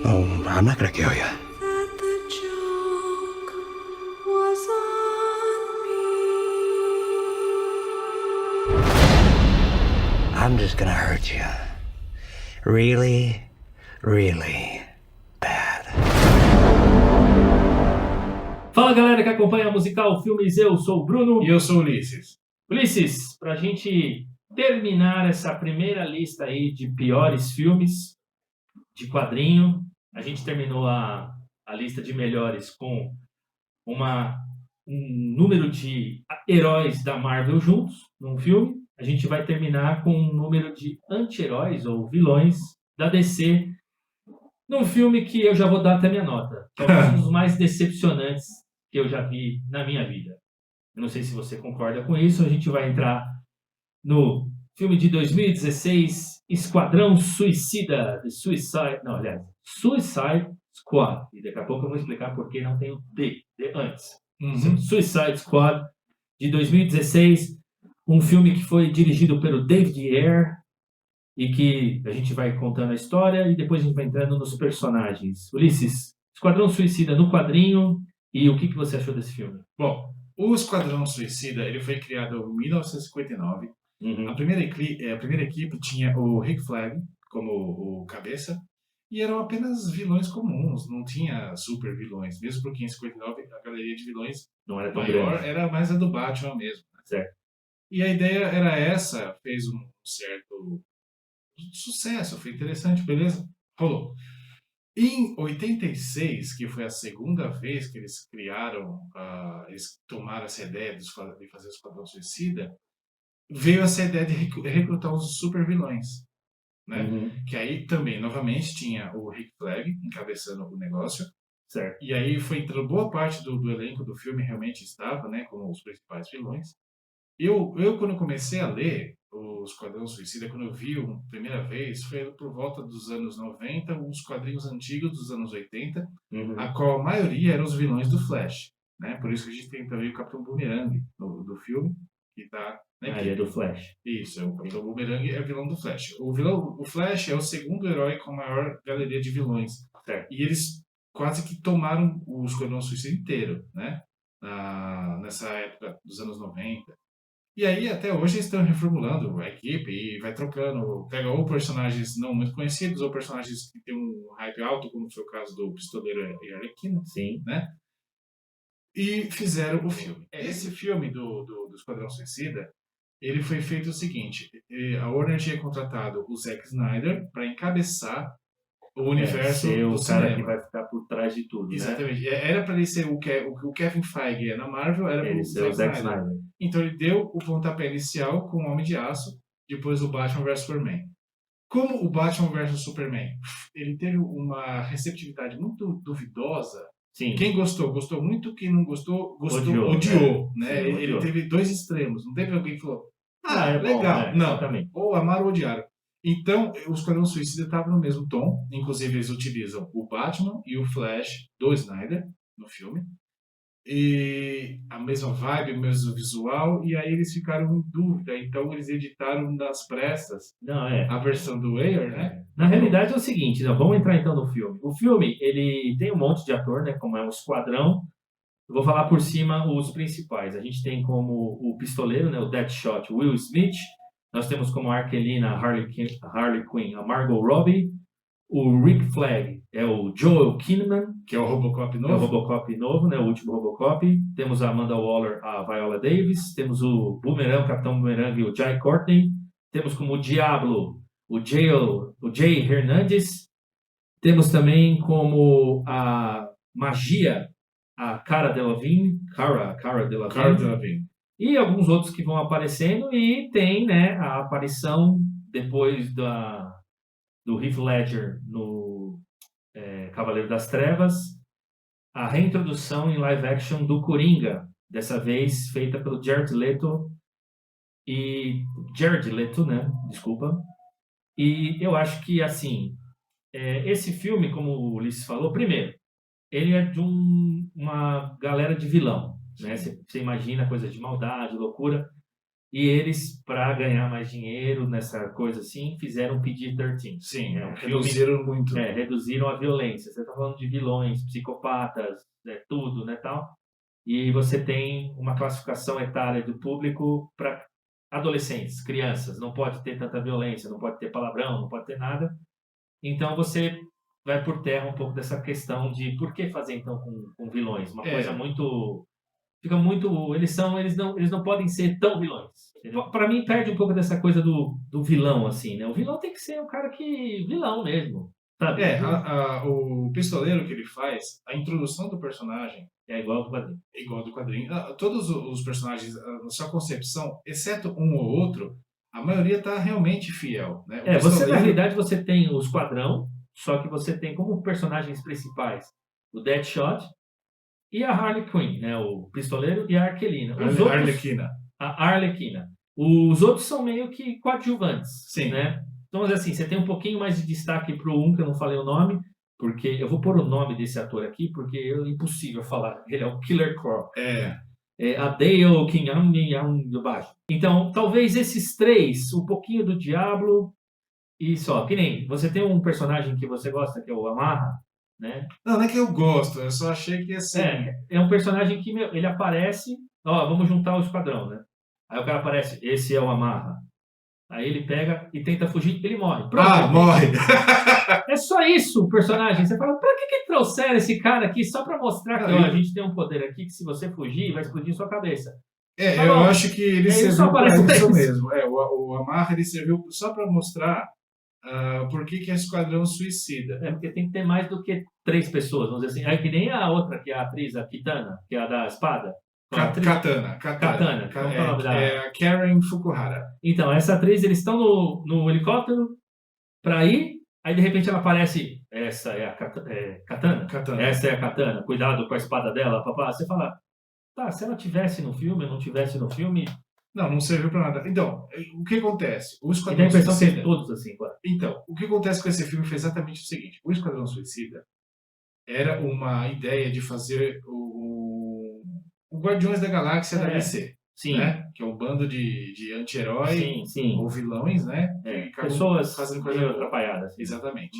Oh, I'm not gonna kill you. That the joke was on me. I'm just gonna hurt you. Really, really bad. Fala galera que acompanha a Musical Filmes, eu sou o Bruno. E eu sou o Ulisses. Ulisses, pra gente terminar essa primeira lista aí de piores filmes de quadrinho, a gente terminou a lista de melhores com um número de heróis da Marvel juntos num filme. A gente vai terminar com um número de anti-heróis ou vilões da DC num filme que eu já vou dar até minha nota, que é um dos mais decepcionantes que eu já vi na minha vida. Eu não sei se você concorda com isso. A gente vai entrar no filme de 2016, Esquadrão Suicida, Suicide Squad. E daqui a pouco eu vou explicar por que não tem o D antes. Suicide Squad, de 2016, um filme que foi dirigido pelo David Ayer e que a gente vai contando a história e depois a gente vai entrando nos personagens. Ulisses, Esquadrão Suicida no quadrinho, e o que você achou desse filme? Bom, o Esquadrão Suicida ele foi criado em 1959. A primeira equipe tinha o Rick Flag como o cabeça e eram apenas vilões comuns, não tinha super vilões. Mesmo porque em 59 a galeria de vilões Não era tão maior grande. era mais a do Batman mesmo. Certo. E a ideia era essa, fez um certo sucesso, foi interessante, beleza? Rolou. Em 86, que foi a segunda vez que eles criaram, eles tomaram essa ideia de fazer o Esquadrão Suicida, veio essa ideia de recrutar os super vilões, né? Que aí também, novamente, tinha o Rick Flag encabeçando o negócio, Certo. e aí foi entrando boa parte do elenco do filme realmente estava, né, como os principais vilões. Eu quando comecei a ler o Esquadrão Suicida, quando eu vi a primeira vez, foi por volta dos anos 90, uns quadrinhos antigos dos anos 80, a qual a maioria eram os vilões do Flash, né? Por isso que a gente tem também o Capitão Boomerang do filme, que tá... Né, Ele é do Flash. Isso, o Capitão Boomerang é vilão do Flash. O Flash é o segundo herói com a maior galeria de vilões. Certo. E eles quase que tomaram o Esquadrão Suicida inteiro, né? Nessa época dos anos 90. E aí, até hoje, eles estão reformulando a equipe e vai trocando. Pega ou personagens não muito conhecidos, ou personagens que têm um hype alto, como foi o caso do Pistoleiro e Arlequina. Sim. Né? E fizeram o filme. Esse filme do Esquadrão Suicida, ele foi feito o seguinte: a Warner tinha contratado o Zack Snyder para encabeçar o universo ser do o cara cinema. que vai ficar por trás de tudo, Exatamente. né? Era para ele ser o Kevin Feige na Marvel, era para Ele ser o Zack Snyder. Então ele deu o pontapé inicial com o Homem de Aço, depois o Batman vs Superman. Como o Batman vs Superman, ele teve uma receptividade muito duvidosa. Sim. Quem gostou, gostou muito. Quem não gostou, Odiou. né? Sim, Ele odiou. teve dois extremos. Não teve alguém que falou, é bom, legal. Não, exatamente. ou amaram ou odiaram. Então, o Esquadrão Suicida estava no mesmo tom. Inclusive, eles utilizam o Batman e o Flash do Snyder no filme. E a mesma vibe, o mesmo visual. E aí eles ficaram em dúvida. Então, eles editaram nas pressas a versão do Ayer, né? Na realidade é o seguinte, né? Vamos entrar então no filme. O filme, ele tem um monte de ator, né? Como é um esquadrão. Eu vou falar por cima os principais. A gente tem como o pistoleiro, né? O Deadshot, Will Smith. Nós temos como Arquelina a Harley Quinn, a Margot Robbie. O Rick Flag é o Joel Kinnaman, Que é o Robocop novo. é o Robocop novo, né? O último Robocop. Temos a Amanda Waller, a Viola Davis. Temos o Boomerang, o Capitão Boomerang, o Jai Courtney. Temos como o Diablo o Jay Hernandez. Temos também como a Magia a Cara Delevingne. E alguns outros que vão aparecendo, e tem, né, a aparição depois do Heath Ledger no Cavaleiro das Trevas, a reintrodução em live action do Coringa, dessa vez feita pelo Jared Leto, né, desculpa. E eu acho que, assim, esse filme, como o Ulisses falou, primeiro, ele é de uma galera de vilão, né? Você imagina coisa de maldade, loucura. E eles, para ganhar mais dinheiro nessa coisa assim, fizeram PG-13. Sim, É um filme, reduziram muito. reduziram a violência. Você está falando de vilões, psicopatas, tudo, né, tal. E você tem uma classificação etária do público para adolescentes, crianças. Não pode ter tanta violência, não pode ter palavrão, não pode ter nada. Então você vai por terra um pouco dessa questão de por que fazer então com vilões. Uma coisa muito... Fica muito... Eles não podem ser tão vilões. Para mim perde um pouco dessa coisa do vilão, assim, né? O vilão tem que ser um cara que... vilão mesmo, sabe? O pistoleiro que ele faz, a introdução do personagem É igual ao quadrinho. é igual ao do quadrinho. Todos os personagens, na sua concepção, exceto um ou outro, a maioria tá realmente fiel, né? O Você na pistoleiro- realidade você tem o Esquadrão, só que você tem como personagens principais o Deadshot e a Harley Quinn, né? O Pistoleiro e a Arquelina. Arlequina. A Arlequina. Os outros são meio que coadjuvantes, Sim. né? Então, mas assim, você tem um pouquinho mais de destaque pro um, que eu não falei o nome, porque eu vou pôr o nome desse ator aqui, porque é impossível falar. Ele é o Killer Croc. A Dale Kingham do baixo. Então, talvez esses três, um pouquinho do Diablo e só. Que nem, você tem um personagem que você gosta, que é o Amarra, né? Não é que eu gosto, eu só achei que ia ser... É um personagem que, ele aparece, vamos juntar o esquadrão, né? Aí o cara aparece, esse é o Amarra. Aí ele pega e tenta fugir, ele morre. Pronto. morre! É só isso o personagem. Você fala, pra que trouxeram esse cara aqui só pra mostrar que a gente tem um poder aqui que se você fugir, vai explodir sua cabeça. Eu acho que ele só serviu para aparece isso três. mesmo. O Amarra ele serviu só para mostrar por que é Esquadrão Suicida. Porque tem que ter mais do que 3 pessoas, vamos dizer assim. É que nem a outra, que é a atriz, a Kitana, que é a da espada. Katana. Qual é o nome dela? É a Karen Fukuhara. Então, essa atriz, eles estão no helicóptero pra ir, aí de repente ela aparece, essa é a Katana? Essa é a Katana, cuidado com a espada dela, papá. Você fala, tá, se ela tivesse no filme ou não tivesse no filme... Não serviu para nada. Então, o que acontece? O E dá a Esquadrão impressão que Suicida... é todos assim, claro. Então, o que acontece com esse filme foi exatamente o seguinte. O Esquadrão Suicida era uma ideia de fazer o Guardiões da Galáxia da DC. Sim. Né? Que é um bando de anti-herói ou vilões, né? Que acabam Pessoas fazendo meio coisa atrapalhadas. Exatamente.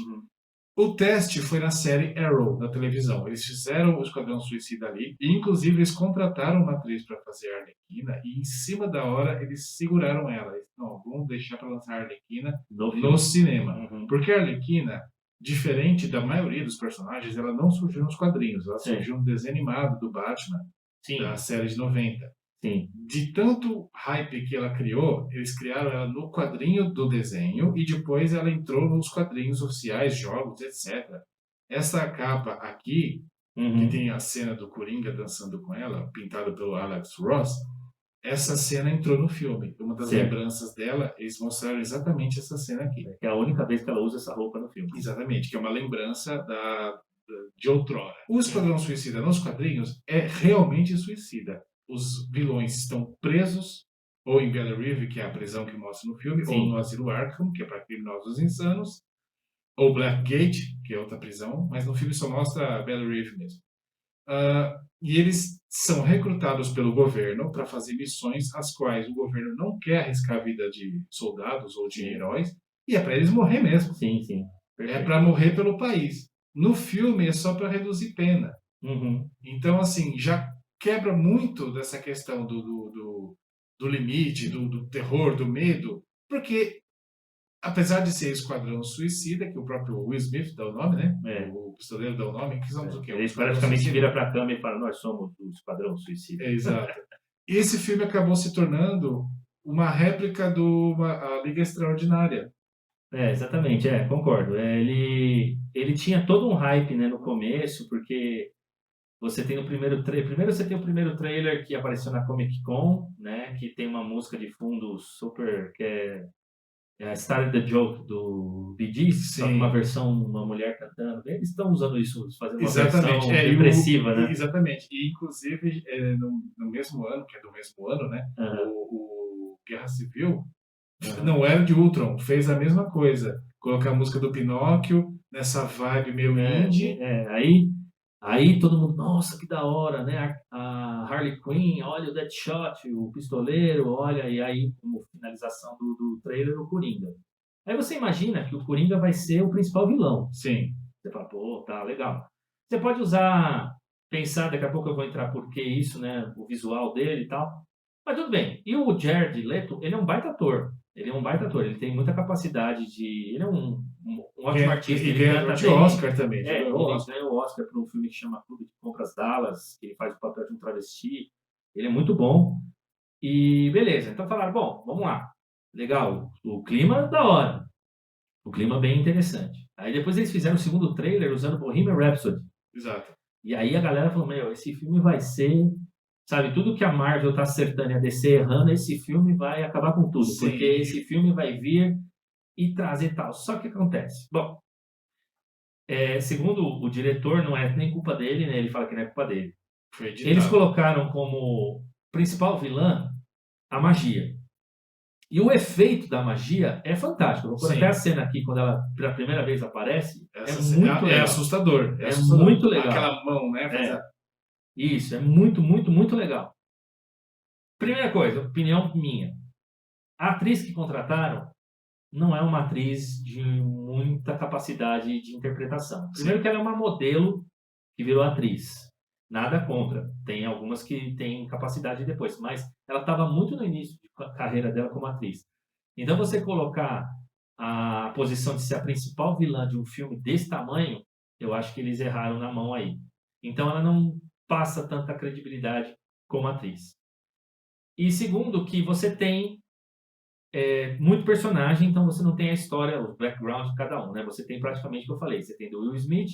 O teste foi na série Arrow, da televisão. Eles fizeram o Esquadrão Suicida ali, e inclusive eles contrataram uma atriz para fazer a Arlequina, e em cima da hora eles seguraram ela. Eles, não, vamos deixar para lançar a Arlequina no cinema. Porque a Arlequina, diferente da maioria dos personagens, ela não surgiu nos quadrinhos, ela surgiu no desenho animado do Batman, da série de 90. Sim. De tanto hype que ela criou, eles criaram ela no quadrinho do desenho e depois ela entrou nos quadrinhos oficiais, jogos, etc. Essa capa aqui, que tem a cena do Coringa dançando com ela, pintada pelo Alex Ross, essa cena entrou no filme. Uma das lembranças dela, eles mostraram exatamente essa cena aqui. É a única vez que ela usa essa roupa no filme. Exatamente, que é uma lembrança de outrora. O Esquadrão Suicida nos quadrinhos é realmente suicida. Os vilões estão presos, ou em Bella Reeve, que é a prisão que mostra no filme, ou no Asilo Arkham, que é para criminosos insanos, ou Blackgate, que é outra prisão, mas no filme só mostra a Bella Reeve mesmo. E eles são recrutados pelo governo para fazer missões às quais o governo não quer arriscar a vida de soldados ou de heróis, e é para eles morrer mesmo. Sim. É para morrer pelo país. No filme é só para reduzir pena. Então, assim, já quebra muito dessa questão do limite, do terror, do medo, porque, apesar de ser Esquadrão Suicida, que o próprio Will Smith dá o nome, né? O pistoleiro dá o nome, que somos o quê? Ele praticamente vira pra câmera e fala, nós somos o Esquadrão Suicida. Exato. Esse filme acabou se tornando uma réplica do A Liga Extraordinária. Exatamente, concordo. Ele tinha todo um hype, né, no começo, porque você tem o primeiro você tem o primeiro trailer que apareceu na Comic Con, né, que tem uma música de fundo super, que é a Started the Joke do Bee Gees, só uma versão, uma mulher cantando. Eles estão usando isso, fazendo uma versão depressiva, né? Exatamente. E, inclusive, no mesmo ano, que é do mesmo ano, né, o Guerra Civil, não era de Ultron, fez a mesma coisa. Colocar a música do Pinóquio nessa vibe meio indie. Aí Aí todo mundo, nossa, que da hora, né? A Harley Quinn, olha o Deadshot, o pistoleiro, olha, e aí, como finalização do trailer, o Coringa. Aí você imagina que o Coringa vai ser o principal vilão. Sim. Você fala, pô, tá legal. Você pode usar, pensar, daqui a pouco eu vou entrar por que isso, né? O visual dele e tal. Mas tudo bem. E o Jared Leto, ele é um baita ator. Ele é um baita ator, ele tem muita capacidade de. Ele é um ótimo artista. E Ele ganhador canta de bem. Oscar também. É, ele ganhou o Oscar. ganhou o Oscar por um filme que chama Clube de Compras Dallas, que ele faz o papel de um travesti. Ele é muito bom. E beleza, então falaram, bom, vamos lá. Legal, o clima da hora. O clima bem interessante. Aí depois eles fizeram o segundo trailer usando Bohemian Rhapsody. Exato. E aí a galera falou, meu, esse filme vai ser... Sabe, tudo que a Marvel tá acertando e a DC errando, esse filme vai acabar com tudo. Sim. Porque esse filme vai vir e trazer tal. Só que acontece? Bom, segundo o diretor, não é nem culpa dele, né? Ele fala que não é culpa dele. Foi editado. Eles colocaram como principal vilã a magia. E o efeito da magia é fantástico. Eu vou pôr Sim. até a cena aqui, quando ela pela primeira vez aparece. Essa é muito é legal. assustador. É assustador. muito legal. Aquela mão, né? Isso, é muito, muito, muito legal. Primeira coisa, opinião minha. A atriz que contrataram não é uma atriz de muita capacidade de interpretação. Primeiro que ela é uma modelo que virou atriz. Nada contra. Tem algumas que têm capacidade depois, mas ela estava muito no início de carreira dela como atriz. Então você colocar a posição de ser a principal vilã de um filme desse tamanho, eu acho que eles erraram na mão aí. Então ela não passa tanta credibilidade como atriz. E segundo, que você tem muito personagem, então você não tem a história, o background de cada um, né? Você tem praticamente o que eu falei, você tem do Will Smith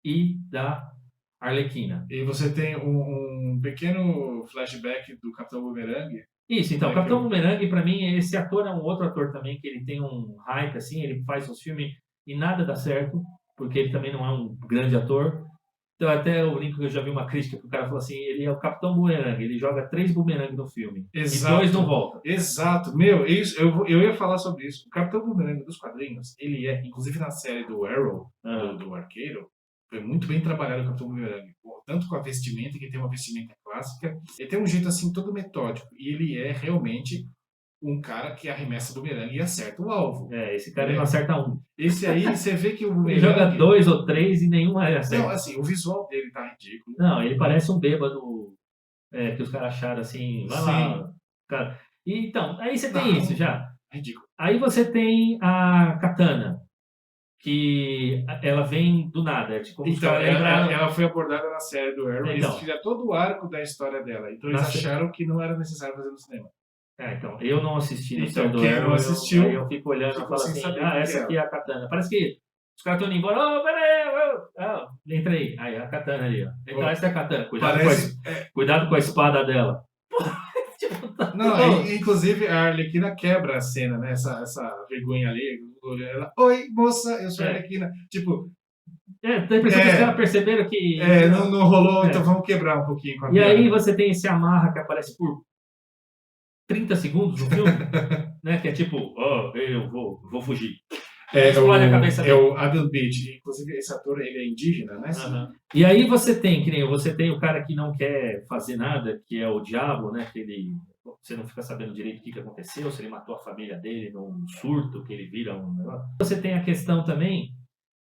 e da Arlequina. E você tem um pequeno flashback do Capitão Boomerang. Isso, então, É o Capitão que- Boomerang, pra mim, esse ator é um outro ator também, que ele tem um hype, assim, ele faz uns filmes e nada dá certo, porque ele também não é um grande ator. Então, até eu lembro que eu já vi uma crítica que o cara falou assim, ele é o Capitão Boomerang, ele joga 3 boomerang no filme, Exato. e 2 não voltam. Exato. Meu, isso, eu ia falar sobre isso. O Capitão Boomerang dos quadrinhos, ele é, inclusive na série do Arrow, do Arqueiro, foi muito bem trabalhado o Capitão Boomerang. Tanto com a vestimenta, que tem uma vestimenta clássica, ele tem um jeito assim todo metódico. E ele é realmente um cara que arremessa boomerang e acerta o alvo. Esse cara não acerta um. Esse aí, você vê que o Ele boomerang... joga 2 ou 3 e nenhuma acerta. Não, assim, o visual dele tá ridículo. Não, ele parece um bêbado que os caras acharam assim, vai lá, cara. E, então, aí você tem isso já. Ridículo. Aí você tem a Katana, que ela vem do nada. Tipo, os Então, caras lembraram... ela foi abordada na série do Arrow, Então. eles fizeram todo o arco da história dela. Então eles acharam que não era necessário fazer no cinema. Então, eu não assisti no Então, do quem Arrow, não assistiu, aí eu fico olhando e ficou falo sem assim, saber o que essa era. aqui é a Katana. Parece que os caras estão indo embora, peraí, entra aí. Aí, a Katana ali, ó. Então, essa é a Katana, cuidado com a espada dela. Não, inclusive a Arlequina quebra a cena, né? Essa vergonha ali. Ela, oi, moça, eu sou a Arlequina. Tipo... tem a impressão que os caras perceberam que... não rolou, então vamos quebrar um pouquinho com a E piada. aí você tem esse amarra que aparece por 30 segundos no filme, né? Que é tipo, eu vou fugir. Explode a cabeça é o Adam Beach. Inclusive, esse ator, ele é indígena, né? E aí você tem o cara que não quer fazer nada, que é o diabo, né? Que você não fica sabendo direito o que aconteceu, se ele matou a família dele num surto, que ele vira um negócio. Você tem a questão também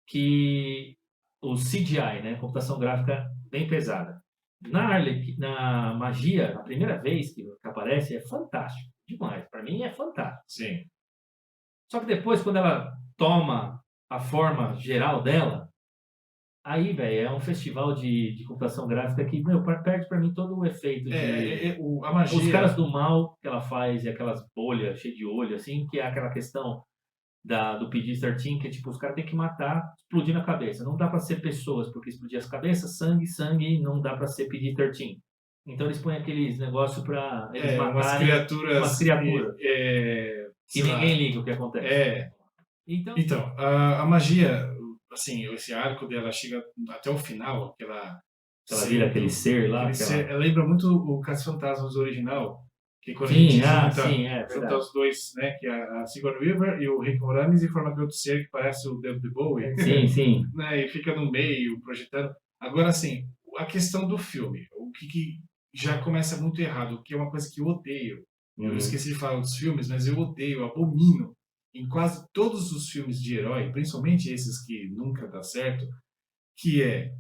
que o CGI, né? Computação gráfica bem pesada. Na magia, a primeira vez que aparece é fantástico. Demais. Para mim é fantástico. Sim. Só que depois, quando ela toma a forma geral dela, aí, velho, é um festival de computação gráfica que, perde pra mim todo o efeito a magia... Os caras do mal que ela faz, e aquelas bolhas cheias de olho, assim, que é aquela questão do PG-13, que é tipo, os caras têm que matar explodindo a cabeça. Não dá pra ser pessoas, porque explodir as cabeças, sangue, não dá pra ser PG-13. Então eles põem aqueles negócios pra eles matarem umas criaturas. Que ninguém liga o que acontece. Então, a magia, assim, esse arco dela chega até o final, ela vira aquele ser lá. Ela lembra muito o Caça-Fantasmas original, que quando sim, a gente junta os dois, né, que é a Sigourney Weaver e o Rick Moranis, e forma outro ser que parece o David Bowie. Sim. Né, e fica no meio, projetando. Agora, assim, a questão do filme, o que já começa muito errado, que é uma coisa que eu odeio. Eu Uhum. esqueci de falar dos filmes, mas eu odeio, eu abomino em quase todos os filmes de herói, principalmente esses que nunca dá certo, que é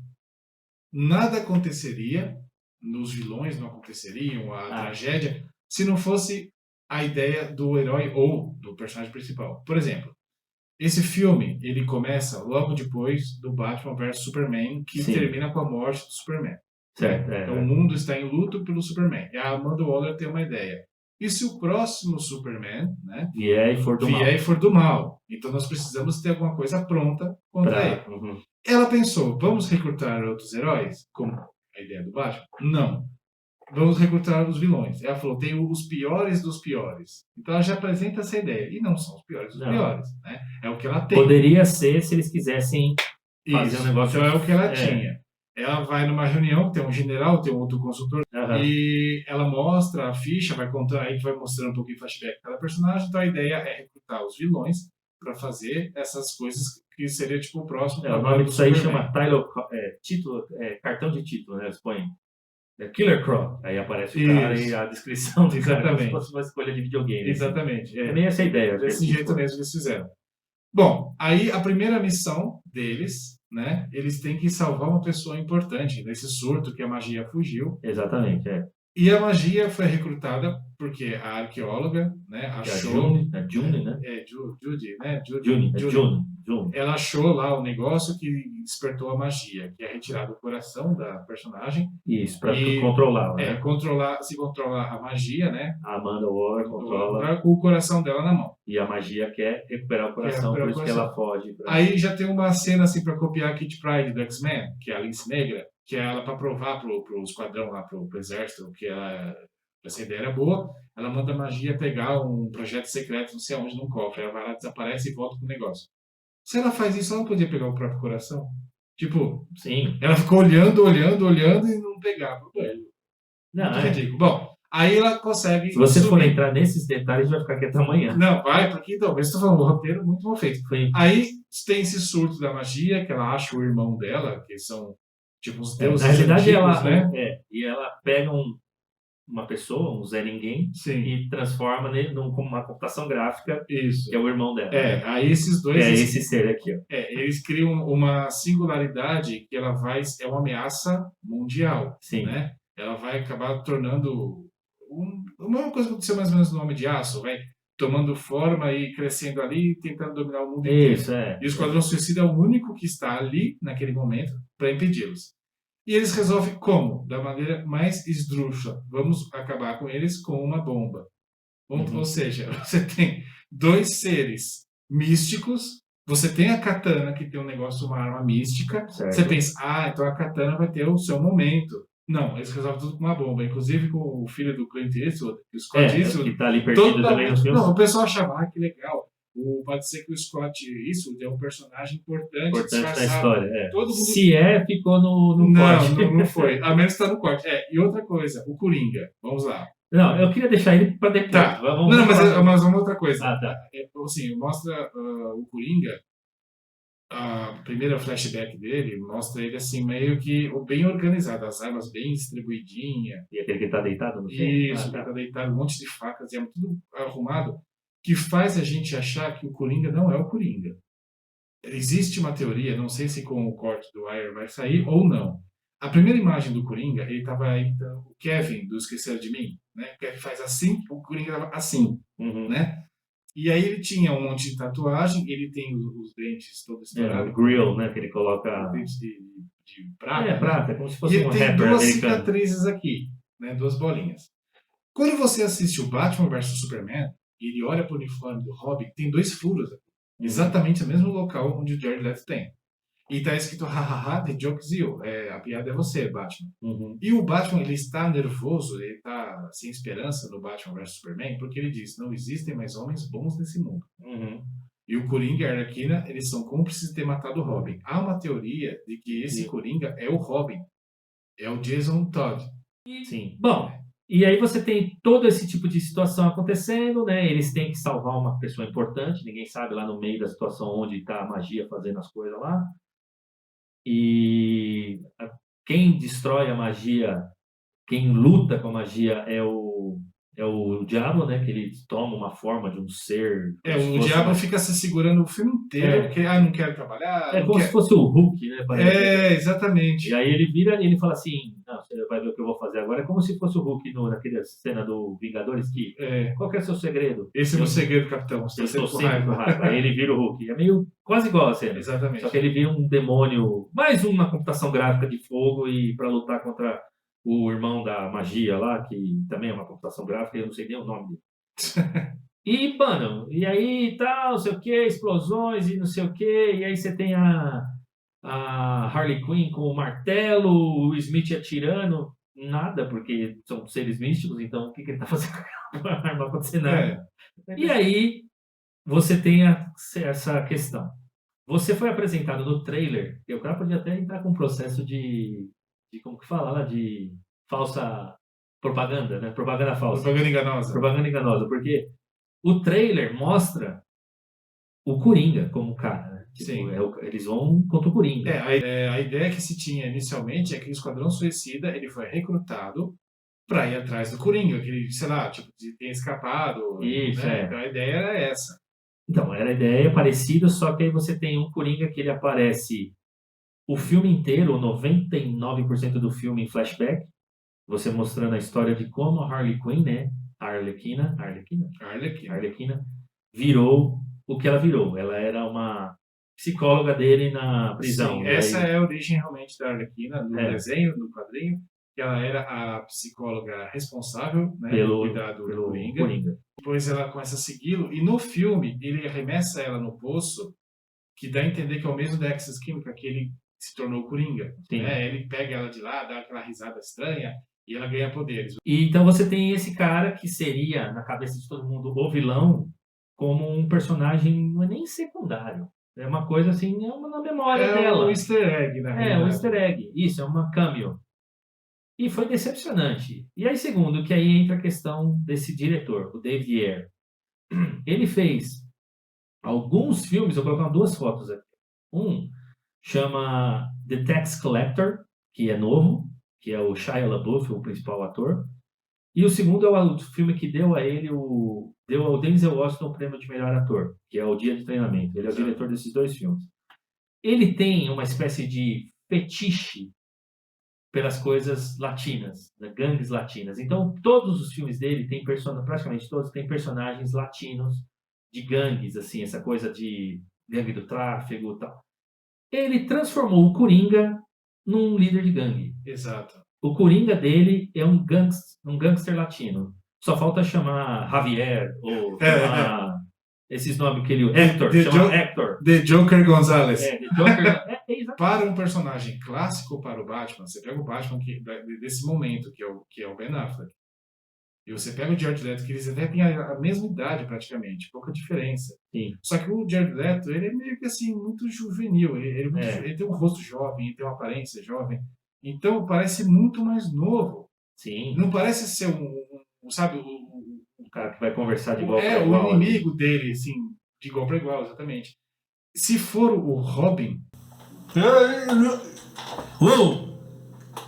nada aconteceria, nos vilões não aconteceriam, a tragédia, se não fosse a ideia do herói ou do personagem principal. Por exemplo, esse filme, ele começa logo depois do Batman vs Superman, que Sim. termina com a morte do Superman. Certo, Então o mundo está em luto pelo Superman. E a Amanda Waller tem uma ideia. E se o próximo Superman, né, Vier e for do mal. vier e for do mal? Então nós precisamos ter alguma coisa pronta contra ele. Uhum. Ela pensou, vamos recrutar outros heróis? Como a ideia do Batman? Não. Vamos recrutar os vilões. Ela falou, tem os piores dos piores. Então ela já apresenta essa ideia. E não são os piores dos Não. piores. Né? É o que ela tem. Poderia ser se eles quisessem fazer Isso. um negócio... Então é o que ela É. tinha. Ela vai numa reunião, tem um general, tem um outro consultor, Aham. e ela mostra a ficha, vai contar, aí que vai mostrando um pouquinho de flashback de cada personagem. Então a ideia é recrutar os vilões para fazer essas coisas que seria tipo o próximo O trabalho nome do disso aí Superman. chama título, cartão de título, né? Eles põem Killer Croc. Aí aparece o cara Isso. e a descrição do cara, como Exatamente. se fosse uma escolha de videogame. assim. Exatamente. É meio essa ideia. Desse jeito mesmo que eles fizeram. Bom, aí a primeira missão deles, né? Eles têm que salvar uma pessoa importante nesse surto que a magia fugiu. Exatamente, E a magia foi recrutada porque a arqueóloga, né, Que é a achou... June, né? Judy, né? June. Ela achou lá o negócio que despertou a magia, que é retirar o coração da personagem. Isso, pra E- controlar, né? Se controlar a magia, né? A Amanda Waller controla Com o coração dela na mão. e a magia quer recuperar o coração, recuperar por o isso que coração. ela foge. Aí já tem uma cena assim pra copiar a Kitty Pryde do X-Men, que é a Lince Negra, que é ela pra provar pro esquadrão lá, pro exército, que essa ideia era boa. Ela manda a magia pegar um projeto secreto, não sei aonde, num cofre. Ela vai lá, desaparece e volta com o negócio. Se ela faz isso, ela não podia pegar o próprio coração. Tipo, Sim. ela ficou olhando e não pegava. Não, Muito ridículo. Bom, aí ela consegue... se você for subir. entrar nesses detalhes, vai ficar aqui até amanhã. Não, vai, porque então, eu estou falando, o roteiro muito mal feito. Foi- Aí tem esse surto da magia, que ela acha o irmão dela, que são tipo os Na deuses realidade, antigos, ela, né? e ela pega uma pessoa, um Zé Ninguém, Sim, e transforma nele como uma computação gráfica, isso. que é o irmão dela. Aí esses dois, Que é esse ser aqui, ó. eles criam uma singularidade que é uma ameaça mundial, Sim. né? Ela vai acabar tornando uma coisa que aconteceu mais ou menos no Homem de Aço, vai tomando forma e crescendo ali, tentando dominar o mundo inteiro. Isso, E o Esquadrão Suicida é o único que está ali, naquele momento, para impedi-los. E eles resolvem como? Da maneira mais esdrúxula. Vamos acabar com eles com uma bomba. Ou seja, você tem dois seres místicos, você tem a katana, que tem um negócio, uma arma mística. Certo. Você pensa, então a katana vai ter o seu momento. Não, eles resolvem tudo com uma bomba. Inclusive com o filho do Clint Eastwood, o Scott Eastwood. que tá ali perdido também nos filmes. Não, o pessoal achava, que legal. Pode ser que o Scott Eastwood é um personagem importante Da disfarçado. história. Todo mundo... Se ficou no corte. Não foi. A menos que está no corte. E outra coisa, o Coringa. Vamos lá. Não, eu queria deixar ele para depois. Tá. Vamos Mas uma outra coisa. tá. Assim, mostra o Coringa, a primeira flashback dele, mostra ele assim, meio que bem organizado, as armas bem distribuidinhas. E aquele que tá deitado no chão? Isso, tá deitado, um monte de facas, e tudo arrumado, que faz a gente achar que o Coringa não é o Coringa. Existe uma teoria, não sei se com o corte do Wire vai sair ou não. A primeira imagem do Coringa, ele tava aí, o Kevin, do Esqueceram de Mim, né? O Kevin faz assim, o Coringa tava assim, né? E aí ele tinha um monte de tatuagem, ele tem os dentes todos estourados. O grill, né? Que ele coloca... Dentes de prata. Prata, como se E fosse ele um tem rapper duas americano. cicatrizes aqui, né? Duas bolinhas. Quando você assiste o Batman vs Superman, e ele olha para o uniforme do Robin, tem dois furos aqui. Exatamente no mesmo local onde o Jared Leto tem. E tá escrito, hahaha, the joke's you. A piada é você, Batman. E o Batman, ele está nervoso, ele está sem esperança no Batman vs Superman, porque ele diz, não existem mais homens bons nesse mundo. E o Coringa e a Arlequina, eles são cúmplices de ter matado o Robin. Há uma teoria de que esse Coringa é o Robin. É o Jason Todd. Sim. Bom, e aí você tem todo esse tipo de situação acontecendo, né? Eles têm que salvar uma pessoa importante, ninguém sabe lá no meio da situação onde está a magia fazendo as coisas lá. E quem destrói a magia, quem luta com a magia é o diabo, né? Que ele toma uma forma de um ser. como se O fosse diabo uma- fica se segurando o filme inteiro, É. porque, não quero trabalhar, É não como se quero... fosse o Hulk, né? Parece. Exatamente. E aí ele vira e ele fala assim: não, você vai ver o que eu vou fazer agora. É como se fosse o Hulk naquela cena do Vingadores que. Qual que é o seu segredo? Esse é o meu segredo, capitão. Você Eu tá estou sempre com sempre com raiva. raiva. Aí ele vira o Hulk. É meio quase igual a cena. Exatamente. Só que ele vira um demônio, mais uma computação gráfica de fogo e para lutar contra o irmão da magia lá, que também é uma computação gráfica, eu não sei nem o nome dele. E, mano, e aí tal, não sei o que, explosões e não sei o que, e aí você tem a Harley Quinn com o martelo, o Smith atirando, nada, porque são seres místicos, então o que ele tá fazendo com a arma? Não vai acontecer nada. E aí você tem essa questão. Você foi apresentado no trailer, e o cara podia até entrar com um processo de como que fala lá, de falsa propaganda, né? Propaganda falsa. Propaganda enganosa. Propaganda enganosa, porque o trailer mostra o Coringa como cara, né? Tipo, Sim. eles vão contra o Coringa. A ideia que se tinha inicialmente é que o Esquadrão Suicida ele foi recrutado para ir atrás do Coringa, que ele, sei lá, tipo, tenha escapado. Isso, né? é. Então a ideia era essa. Então, era a ideia parecida, só que aí você tem um Coringa que ele aparece o filme inteiro, 99% do filme em flashback, você mostrando a história de como a Harley Quinn, né, a Arlequina, virou o que ela virou. Ela era uma psicóloga dele na prisão. Sim, E aí- essa é a origem realmente da Arlequina, no É. desenho, no quadrinho, que ela era a psicóloga responsável, né, pelo por cuidar do Coringa. Coringa. Depois ela começa a segui-lo, e no filme ele arremessa ela no poço, que dá a entender que é o mesmo da Axis Química que ele se tornou Coringa. Sim. Né? Ele pega ela de lá, dá aquela risada estranha, e ela ganha poderes. E então você tem esse cara que seria, na cabeça de todo mundo, o vilão, como um personagem, não é nem secundário. É uma coisa assim, é uma na memória dela. Um easter egg, na É, realidade. um easter egg. Isso, é uma cameo. E foi decepcionante. E aí, segundo, que aí entra a questão desse diretor, o David Ayer. Ele fez alguns filmes, eu vou colocar 2 fotos aqui. Um chama The Tax Collector, que é novo, que é o Shia LaBeouf, o principal ator. E o segundo é o filme que deu a ele deu ao Denzel Washington o prêmio de melhor ator, que é o Dia de Treinamento. Ele é o diretor desses 2 filmes. Ele tem uma espécie de fetiche pelas coisas latinas, né, gangues latinas. Então, todos os filmes dele têm praticamente todos têm personagens latinos de gangues, assim, essa coisa de gangue do tráfego e tal. Ele transformou o Coringa num líder de gangue. Exato. O Coringa dele é um gangster latino. Só falta chamar Javier ou chamar esses nomes que ele... Hector, chama Hector. The Joker Gonzalez. The Joker... exatamente. Para um personagem clássico para o Batman, você pega o Batman desse momento, que é o Ben Affleck, e você pega o Jared Leto, que eles até têm a mesma idade praticamente, pouca diferença. Sim. Só que o Jared Leto, ele é meio que assim, muito juvenil, ele tem um rosto jovem, ele tem uma aparência jovem, então parece muito mais novo. Sim. Não parece ser sabe, O cara que vai conversar de igual para o igual. inimigo dele, assim, de igual para igual, exatamente. Se for o Robin... Uou!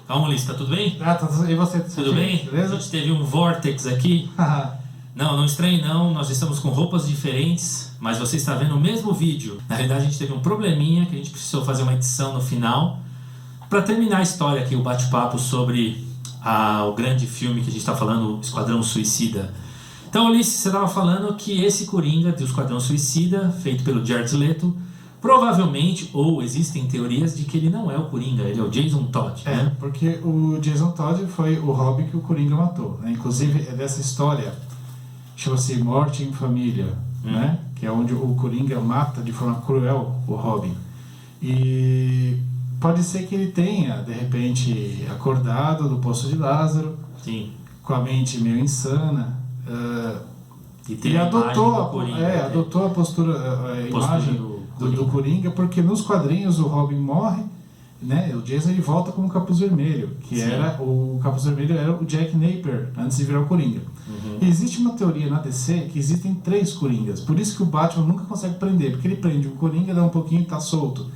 Calma, Ulisses, tá tudo bem? E você? Tudo bem? Beleza? A gente teve um vortex aqui. Não estranhe não, nós estamos com roupas diferentes, mas você está vendo o mesmo vídeo. Na realidade a gente teve um probleminha que a gente precisou fazer uma edição no final. Para terminar a história aqui, o bate-papo sobre o grande filme que a gente está falando, o Esquadrão Suicida. Então, Ulisses, você estava falando que esse Coringa do Esquadrão Suicida, feito pelo Jared Leto, provavelmente, ou existem teorias de que ele não é o Coringa, ele é o Jason Todd, né? Porque o Jason Todd foi o Robin que o Coringa matou, né? Inclusive, é dessa história, chama-se Morte em Família, né? Que é onde o Coringa mata de forma cruel o Robin. E pode ser que ele tenha, de repente, acordado do Poço de Lázaro, Sim. com a mente meio insana, E adotou a postura, a imagem do Coringa, porque nos quadrinhos o Robin morre, né? O Jason ele volta como Capuz Vermelho, que era o Capuz Vermelho era o Jack Napier antes de virar o Coringa. E existe uma teoria na DC que existem 3 Coringas, por isso que o Batman nunca consegue prender, porque ele prende o Coringa, dá um pouquinho e tá solto.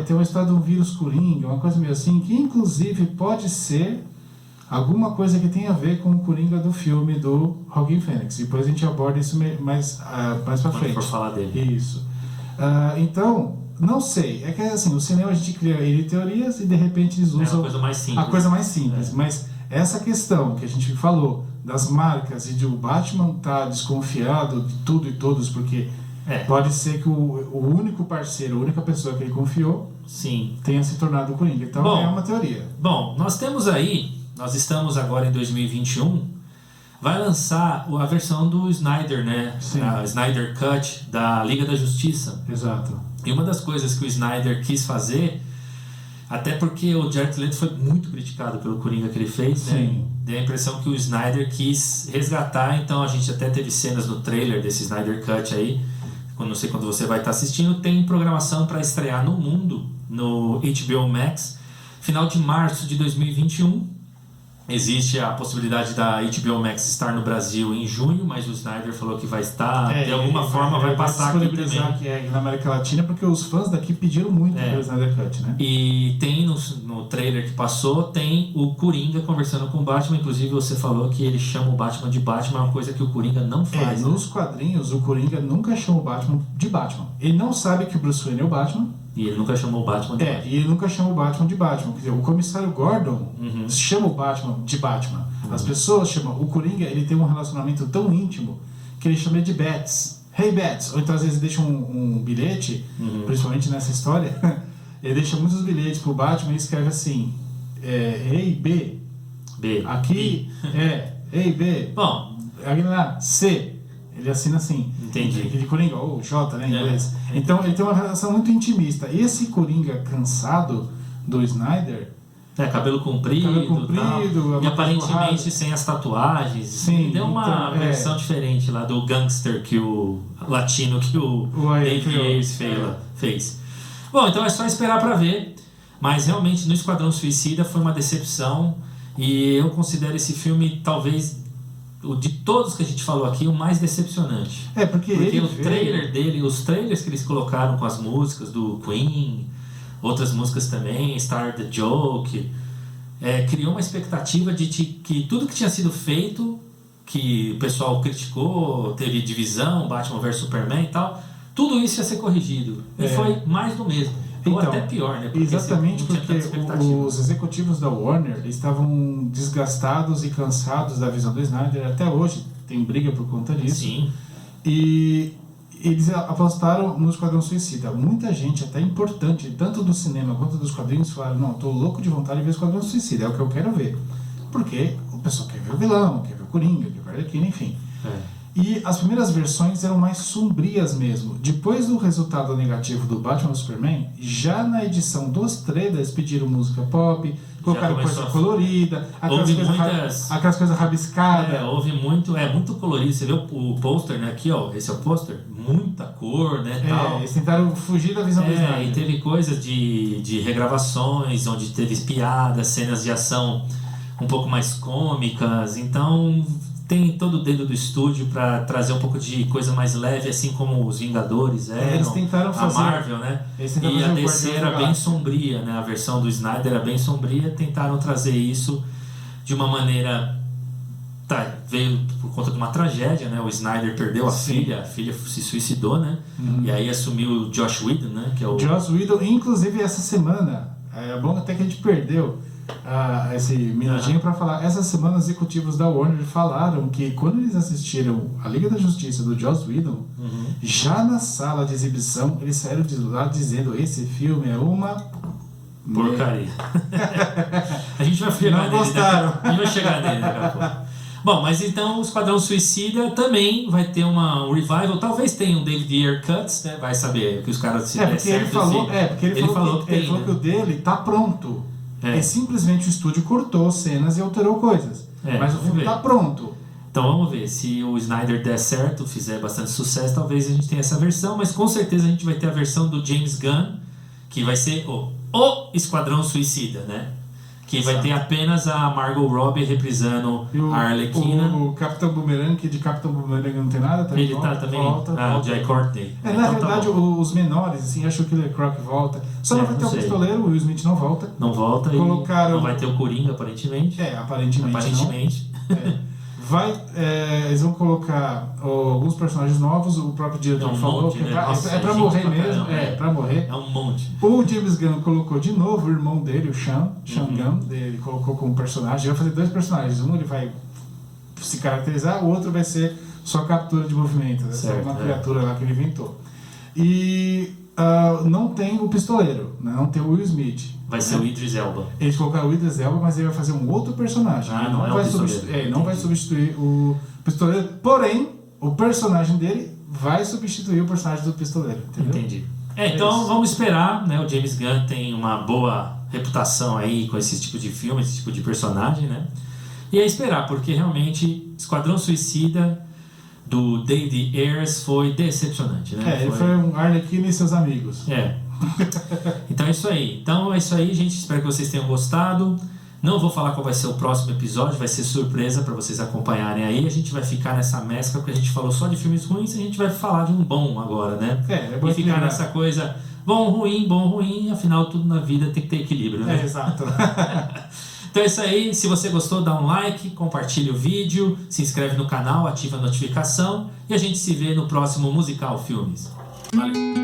tem uma história de um vírus Coringa, uma coisa meio assim, que inclusive pode ser alguma coisa que tem a ver com o Coringa do filme do Joaquin Phoenix. Depois a gente aborda isso mais pra Quando frente. for falar dele. Isso. Então, não sei. É que assim, o cinema a gente cria ele teorias e de repente eles É uma usam coisa mais simples. a coisa mais simples. Mas essa questão que a gente falou das marcas e de o Batman estar desconfiado de tudo e todos, porque pode ser que o único parceiro, a única pessoa que ele confiou Sim. tenha se tornado o Coringa. Então Bom, é uma teoria. Bom, nós estamos agora em 2021, vai lançar a versão do Snyder, né? Sim. A Snyder Cut da Liga da Justiça. Exato. E uma das coisas que o Snyder quis fazer, até porque o Jared Leto foi muito criticado pelo Coringa que ele fez, né? Sim. Deu a impressão que o Snyder quis resgatar, então a gente até teve cenas no trailer desse Snyder Cut aí, não sei quando você vai estar assistindo, tem programação para estrear no mundo, no HBO Max, final de março de 2021. Existe a possibilidade da HBO Max estar no Brasil em junho, mas o Snyder falou que vai estar, de alguma forma vai passar aqui também. Aqui na América Latina, porque os fãs daqui pediram muito pelo Snyder Cut, né? E tem no trailer que passou, tem o Coringa conversando com o Batman, inclusive você falou que ele chama o Batman de Batman, é uma coisa que o Coringa não faz. Nos quadrinhos, o Coringa nunca chama o Batman de Batman. Ele não sabe que o Bruce Wayne é o Batman. E ele nunca chamou o Batman de Batman. E ele nunca chama o Batman de Batman. Quer dizer, o comissário Gordon chama o Batman de Batman. As pessoas chamam. O Coringa, ele tem um relacionamento tão íntimo que ele chama ele de Bats. Hey Bats! Ou então às vezes deixa um bilhete, principalmente nessa história, ele deixa muitos bilhetes pro Batman e escreve assim: Hey B. Aqui Hey B. Bom, aqui lá, C. Ele assina assim. Entendi. Aquele Coringa, ou J, né, em inglês. Então ele tem uma relação muito intimista. E esse Coringa cansado do Snyder... cabelo comprido, tal, e aparentemente sem as tatuagens. Sim, deu uma então, versão diferente lá do gangster que o latino que o Dave Ayers fez. Bom, então é só esperar para ver. Mas realmente no Esquadrão Suicida foi uma decepção. E eu considero esse filme talvez... de todos que a gente falou aqui, o mais decepcionante. Porque o trailer dele, os trailers que eles colocaram com as músicas do Queen, outras músicas também, Star the Joke, criou uma expectativa de que tudo que tinha sido feito, que o pessoal criticou, teve divisão, Batman vs Superman e tal, tudo isso ia ser corrigido. E foi mais do mesmo. Ou até pior, né? Porque exatamente porque os executivos da Warner estavam desgastados e cansados da visão do Snyder. Até hoje tem briga por conta disso. Sim. E eles apostaram no Esquadrão Suicida. Muita gente, até importante, tanto do cinema quanto dos quadrinhos, falaram: não, tô louco de vontade de ver Esquadrão Suicida, é o que eu quero ver. Porque o pessoal quer ver o vilão, quer ver o Coringa, quer ver o Arlequina, enfim. E as primeiras versões eram mais sombrias mesmo. Depois do resultado negativo do Batman vs Superman, já na edição dos trailers pediram música pop, colocaram coisa colorida, aquelas coisas rabiscadas. Houve muito colorido. Você vê o pôster, né? Aqui, ó, esse é o pôster. Muita cor, né? Tal. Eles tentaram fugir da visão do Snyder. E teve coisas de regravações, onde teve piadas, cenas de ação um pouco mais cômicas. Então... tem todo o dedo do estúdio para trazer um pouco de coisa mais leve, assim como os Vingadores eram, eles tentaram fazer, a Marvel, né? E a DC era bem sombria, né? A versão do Snyder era bem sombria, tentaram trazer isso de uma maneira... veio por conta de uma tragédia, né? O Snyder perdeu a filha se suicidou, né? E aí assumiu o Joss Whedon, né? Que é o... Joss Whedon, inclusive essa semana, é bom até que a gente perdeu esse minutinho para falar. Essa semana os executivos da Warner falaram que quando eles assistiram a Liga da Justiça do Joss Whedon, já na sala de exibição eles saíram de lá dizendo: esse filme é uma porcaria. A gente vai chegar nele, a gente vai chegar nele daqui a pouco. Bom, mas então o Esquadrão Suicida também vai ter um revival. Talvez tenha um David Ayer Cuts, né? Vai saber que os caras se der certo. Porque ele falou que o dele tá pronto. Simplesmente o estúdio cortou cenas e alterou coisas. Mas o filme tá pronto. Então vamos ver, se o Snyder der certo, fizer bastante sucesso, talvez a gente tenha essa versão, mas com certeza a gente vai ter a versão do James Gunn, que vai ser o Esquadrão Suicida, né? Que vai ter apenas a Margot Robbie reprisando E a Arlequina. o Capitão Boomerang, que de Capitão Boomerang não tem nada, tá? Ele tá também. O Jai Courtney. Na Então tá realidade, bom. os menores, assim, acho que o Killer Croc volta. Só não vai ter não o sei. Pistoleiro, o Will Smith não volta. Não volta Colocaram- e não vai ter o Coringa, aparentemente. Aparentemente. Aparentemente. Não. Eles vão colocar alguns personagens novos, o próprio diretor É um falou monte, que né? é Nossa, pra gente morrer pra mesmo. caramba, Pra morrer. É um monte. O James Gunn colocou de novo o irmão dele, o Sean Gunn, ele colocou como personagem. Ele vai fazer 2 personagens. Um ele vai se caracterizar, o outro vai ser só captura de movimento. Essa é uma criatura lá que ele inventou. E não tem o pistoleiro, né? Não tem o Will Smith. Vai ser o Idris Elba. Eles colocaram o Idris Elba, mas ele vai fazer um outro personagem. Ele não é o vai pistoleiro. substituir, não vai substituir o pistoleiro. Porém, o personagem dele vai substituir o personagem do pistoleiro. Entendeu? Entendi. Então isso. vamos esperar, né? O James Gunn tem uma boa reputação aí com esse tipo de filme, esse tipo de personagem, né? E é esperar, porque realmente Esquadrão Suicida do David Ayers foi decepcionante, né? Ele foi um Arlequina e seus amigos. Então é isso aí. Então é isso aí, gente. Espero que vocês tenham gostado. Não vou falar qual vai ser o próximo episódio, vai ser surpresa para vocês acompanharem aí. A gente vai ficar nessa mescla, porque a gente falou só de filmes ruins, a gente vai falar de um bom agora, né? É bom E ficar equilibrar. nessa coisa bom, ruim, afinal tudo na vida tem que ter equilíbrio, né? Exato. Então é isso aí, se você gostou, dá um like, compartilha o vídeo, se inscreve no canal, ativa a notificação e a gente se vê no próximo Musical Filmes. Valeu!